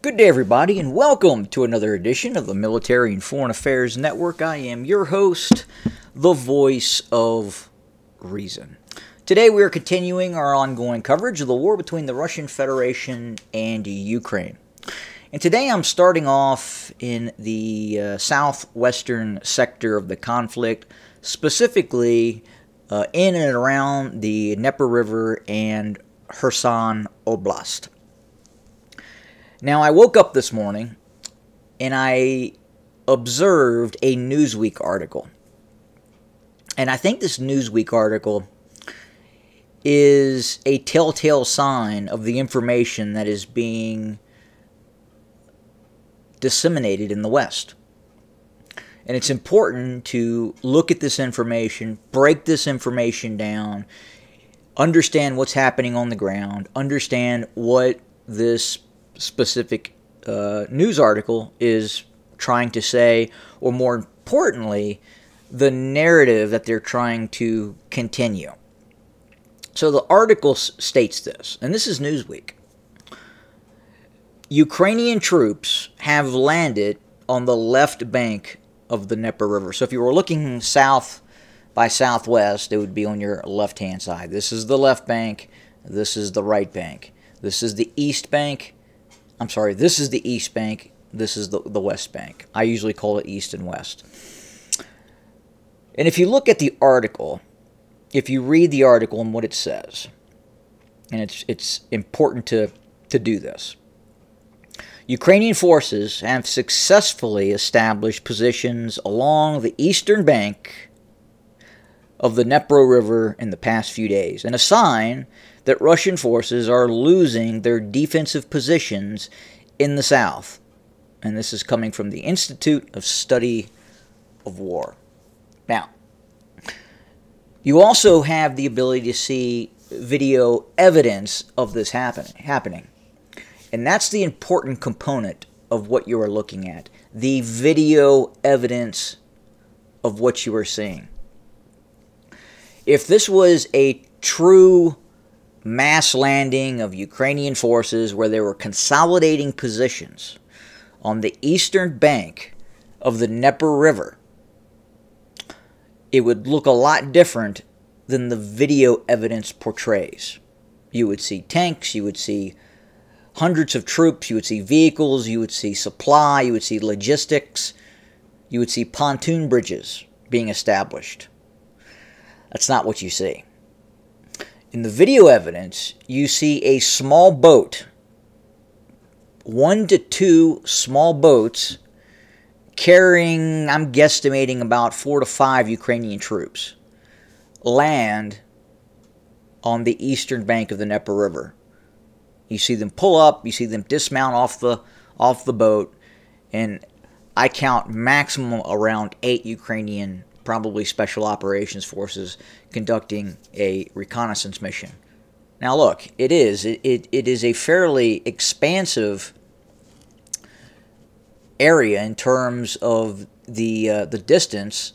Good day, everybody, and welcome to another edition of the Military and Foreign Affairs Network. I am your host, the voice of reason. Today, we are continuing our ongoing coverage of the war between the Russian Federation and Ukraine. And today, I'm starting off in the southwestern sector of the conflict, specifically in and around the Dnieper River and Kherson Oblast. Now, I woke up this morning and I observed a Newsweek article. And I think this Newsweek article is a telltale sign of the information that is being disseminated in the West. And it's important to look at this information, break this information down, understand what's happening on the ground, understand what this specific news article is trying to say, or more importantly, the narrative that they're trying to continue. So the article states this, and this is Newsweek. Ukrainian troops have landed on the left bank of the Dnieper River. So if you were looking south by southwest, it would be on your left-hand side. This is the left bank. This is the right bank. This is the east bank. I'm sorry, this is the east bank. This is the west bank. I usually call it east and west. And if you look at the article, if you read the article and what it says, and it's important to do this. Ukrainian forces have successfully established positions along the eastern bank of the Dnieper River in the past few days, and a sign that Russian forces are losing their defensive positions in the south. And this is coming from the Institute of Study of War. Now, you also have the ability to see video evidence of this happening. And that's the important component of what you are looking at. The video evidence of what you are seeing. If this was a true mass landing of Ukrainian forces where they were consolidating positions on the eastern bank of the Dnieper River, it would look a lot different than the video evidence portrays. You would see tanks, you would see hundreds of troops, you would see vehicles, you would see supply, you would see logistics, you would see pontoon bridges being established. That's not what you see. In the video evidence, you see a small boat, 1 to 2 small boats, carrying, I'm guesstimating, about 4 to 5 Ukrainian troops, land on the eastern bank of the Dnieper River. You see them pull up, you see them dismount off the boat, and I count maximum around 8 Ukrainian, probably special operations forces, conducting a reconnaissance mission. Now look, it is a fairly expansive area in terms of the distance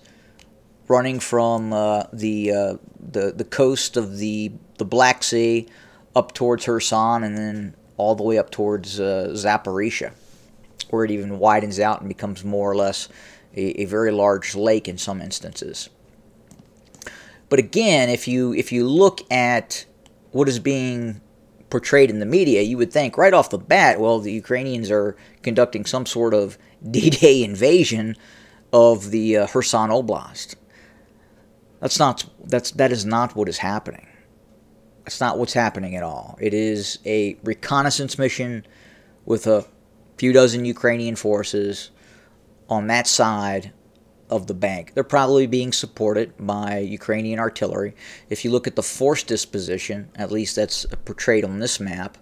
running from the coast of the Black Sea up towards Kherson and then all the way up towards Zaporizhia, where it even widens out and becomes more or less a very large lake in some instances. But again, if you look at what is being portrayed in the media, you would think right off the bat, well, the Ukrainians are conducting some sort of D-Day invasion of the Kherson Oblast. That is not what is happening. That's not what's happening at all. It is a reconnaissance mission with a few dozen Ukrainian forces on that side of the bank. They're probably being supported by Ukrainian artillery. If you look at the force disposition, at least that's portrayed on this map,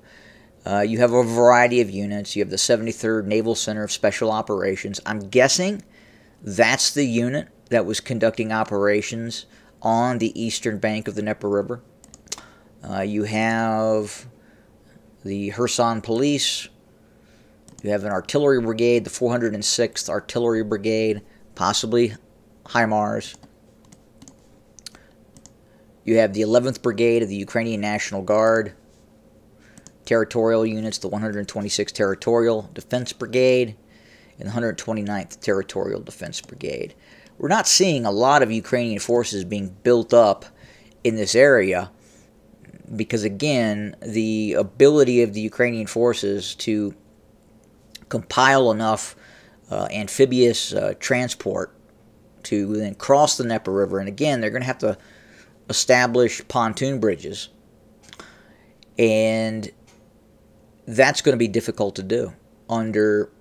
you have a variety of units. You have the 73rd Naval Center of Special Operations. I'm guessing that's the unit that was conducting operations on the eastern bank of the Dnieper River. You have the Kherson Police. You have an artillery brigade, the 406th Artillery Brigade, possibly HIMARS. You have the 11th Brigade of the Ukrainian National Guard. territorial units, the 126th Territorial Defense Brigade and the 129th Territorial Defense Brigade. We're not seeing a lot of Ukrainian forces being built up in this area because, again, the ability of the Ukrainian forces to compile enough amphibious transport to then cross the Dnieper River, and again, they're going to have to establish pontoon bridges, and that's going to be difficult to do under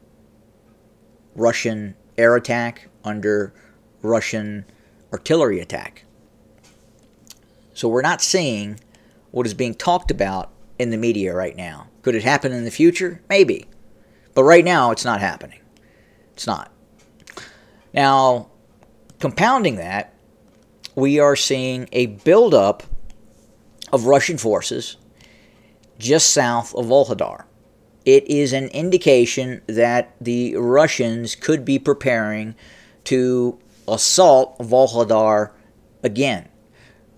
Russian air attack, under Russian artillery attack. So we're not seeing what is being talked about in the media right now. Could it happen in the future? Maybe. But right now, it's not happening. It's not. Now, compounding that, we are seeing a buildup of Russian forces just south of Vuhledar. It is an indication that the Russians could be preparing to assault Vuhledar again.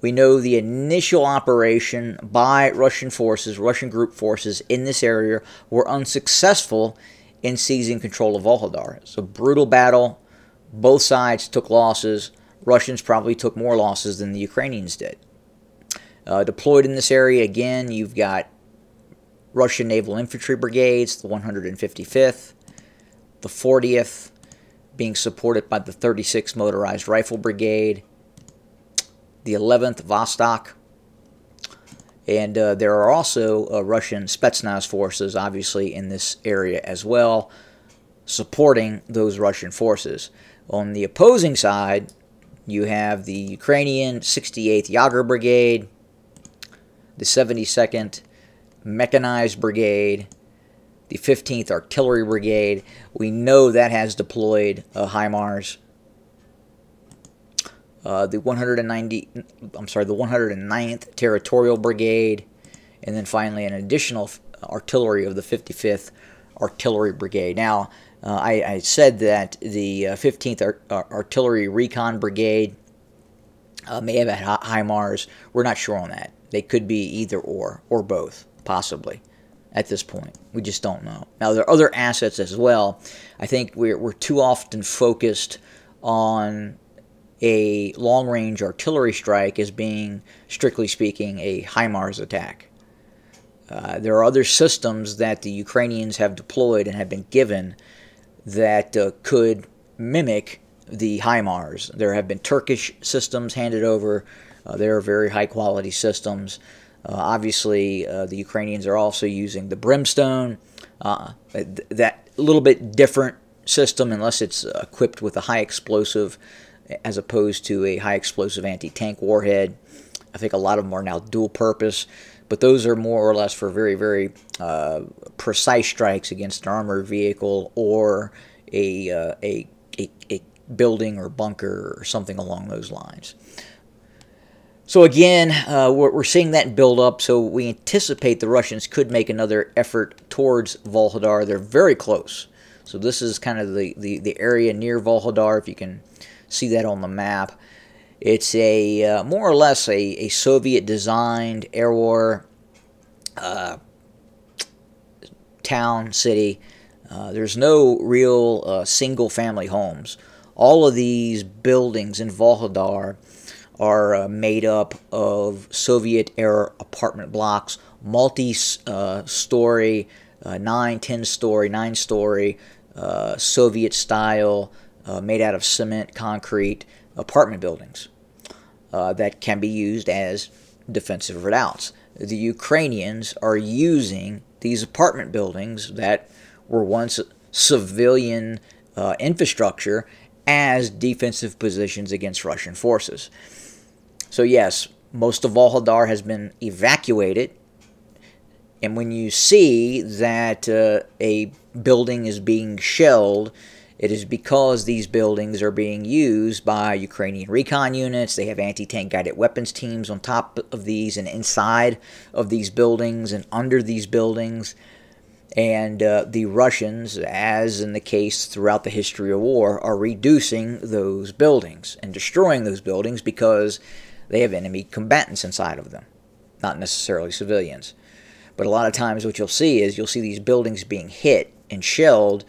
We know the initial operation by Russian forces, Russian group forces in this area were unsuccessful in seizing control of Vuhledar. It's a brutal battle. Both sides took losses. Russians probably took more losses than the Ukrainians did. Deployed in this area, again, you've got Russian Naval Infantry Brigades, the 155th, the 40th, being supported by the 36th Motorized Rifle Brigade, the 11th Vostok, and there are also Russian Spetsnaz forces, obviously, in this area as well, supporting those Russian forces. On the opposing side, you have the Ukrainian 68th Yager Brigade, the 72nd Mechanized Brigade, the 15th Artillery Brigade. We know that has deployed HIMARS. The 109th Territorial Brigade, and then finally an additional artillery of the 55th Artillery Brigade. Now, I said that the 15th Artillery Recon Brigade may have had HIMARS. We're not sure on that. They could be either or both, possibly, at this point. We just don't know. Now, there are other assets as well. I think we're too often focused on a long-range artillery strike as being, strictly speaking, a HIMARS attack. There are other systems that the Ukrainians have deployed and have been given that could mimic the HIMARS. There have been Turkish systems handed over. They are very high-quality systems. Obviously, the Ukrainians are also using the Brimstone. That little bit different system, unless it's equipped with a high explosive as opposed to a high explosive anti-tank warhead. I think a lot of them are now dual purpose, but those are more or less for very, very precise strikes against an armored vehicle or a building or bunker or something along those lines. So again, we're seeing that build up, so we anticipate the Russians could make another effort towards Vuhledar. They're very close. So this is kind of the area near Vuhledar, if you can see that on the map. It's a more or less a Soviet-designed air war town, city. There's no real single-family homes. All of these buildings in Vuhledar are made up of Soviet-era apartment blocks, multi-story, 9, 10-story, 9-story, Soviet-style, made out of cement, concrete apartment buildings that can be used as defensive redoubts. The Ukrainians are using these apartment buildings that were once civilian infrastructure as defensive positions against Russian forces. So yes, most of Vuhledar has been evacuated, and when you see that a building is being shelled, it is because these buildings are being used by Ukrainian recon units. They have anti-tank guided weapons teams on top of these and inside of these buildings and under these buildings. And the Russians, as in the case throughout the history of war, are reducing those buildings and destroying those buildings because they have enemy combatants inside of them, not necessarily civilians. But a lot of times what you'll see is you'll see these buildings being hit and shelled,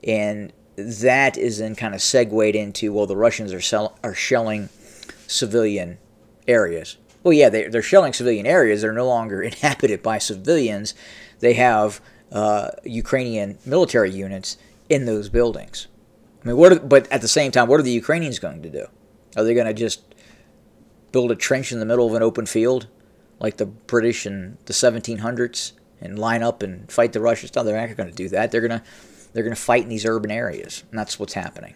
and that is then kind of segued into, well, the Russians are shelling civilian areas. Well, yeah, they're shelling civilian areas. They're no longer inhabited by civilians. They have Ukrainian military units in those buildings. I mean, but at the same time, what are the Ukrainians going to do? Are they going to just build a trench in the middle of an open field like the British in the 1700s and line up and fight the Russians? No, they're not going to do that. They're going to fight in these urban areas, and that's what's happening.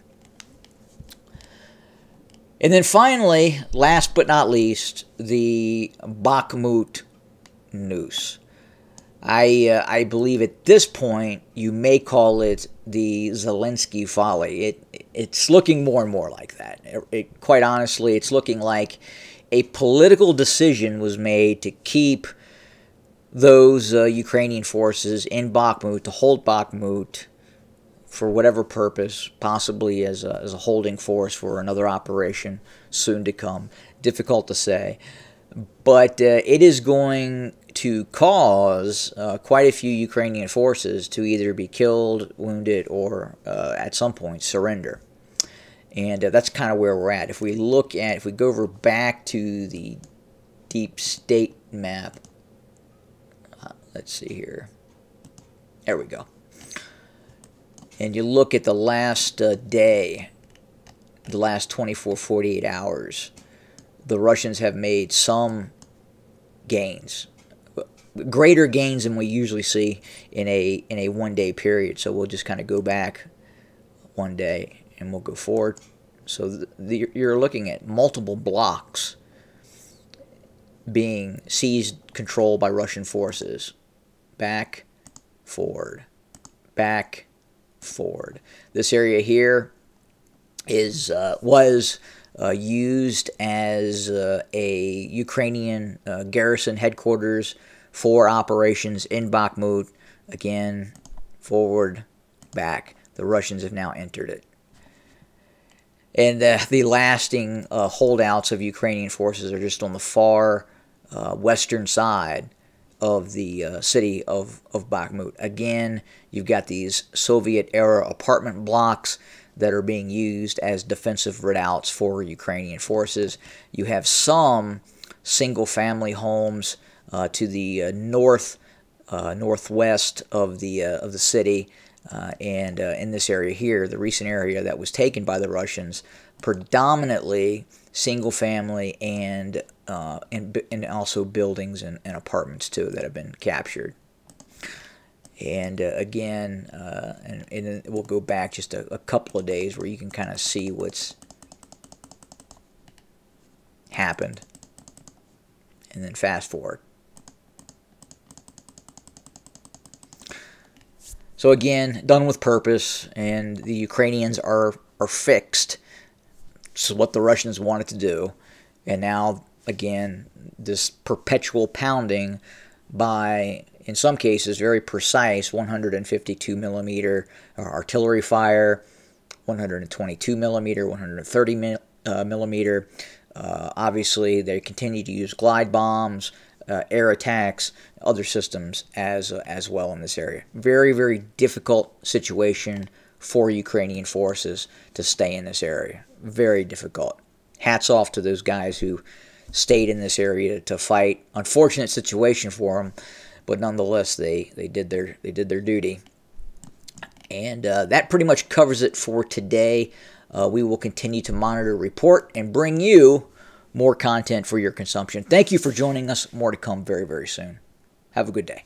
And then finally, last but not least, the Bakhmut news. I believe at this point you may call it the Zelenskyy Folly. It's looking more and more like that. Quite honestly, it's looking like a political decision was made to keep those Ukrainian forces in Bakhmut, to hold Bakhmut for whatever purpose, possibly as a holding force for another operation soon to come. Difficult to say. But it is going to cause quite a few Ukrainian forces to either be killed, wounded, or at some point surrender. And that's kind of where we're at. If we go over back to the deep state map, let's see here. There we go. And you look at the last day, the last 24, 48 hours, the Russians have made some gains. Greater gains than we usually see in a one-day period. So we'll just kind of go back one day and we'll go forward. So you're looking at multiple blocks being seized control by Russian forces. Back, forward, back, forward. This area here was used as a Ukrainian garrison headquarters for operations in Bakhmut. Again, forward, back. The Russians have now entered it. And the lasting holdouts of Ukrainian forces are just on the far western side of the city of Bakhmut. Again, you've got these Soviet-era apartment blocks that are being used as defensive redoubts for Ukrainian forces. You have some single-family homes to the northwest of the city, and in this area here, the recent area that was taken by the Russians, predominantly single-family and also buildings and apartments too that have been captured. And again, and we'll go back just a couple of days where you can kind of see what's happened. And then fast forward. So again, done with purpose, and the Ukrainians are fixed. This is what the Russians wanted to do. And now, again, this perpetual pounding by, in some cases, very precise 152 millimeter artillery fire, 122 millimeter, 130 millimeter. Obviously, they continue to use glide bombs, air attacks, other systems as well in this area. Very, very difficult situation for Ukrainian forces to stay in this area. Very difficult. Hats off to those guys who stayed in this area to fight. Unfortunate situation for them, but nonetheless, they did their duty. And that pretty much covers it for today. We will continue to monitor, report, and bring you more content for your consumption. Thank you for joining us. More to come very, very soon. Have a good day.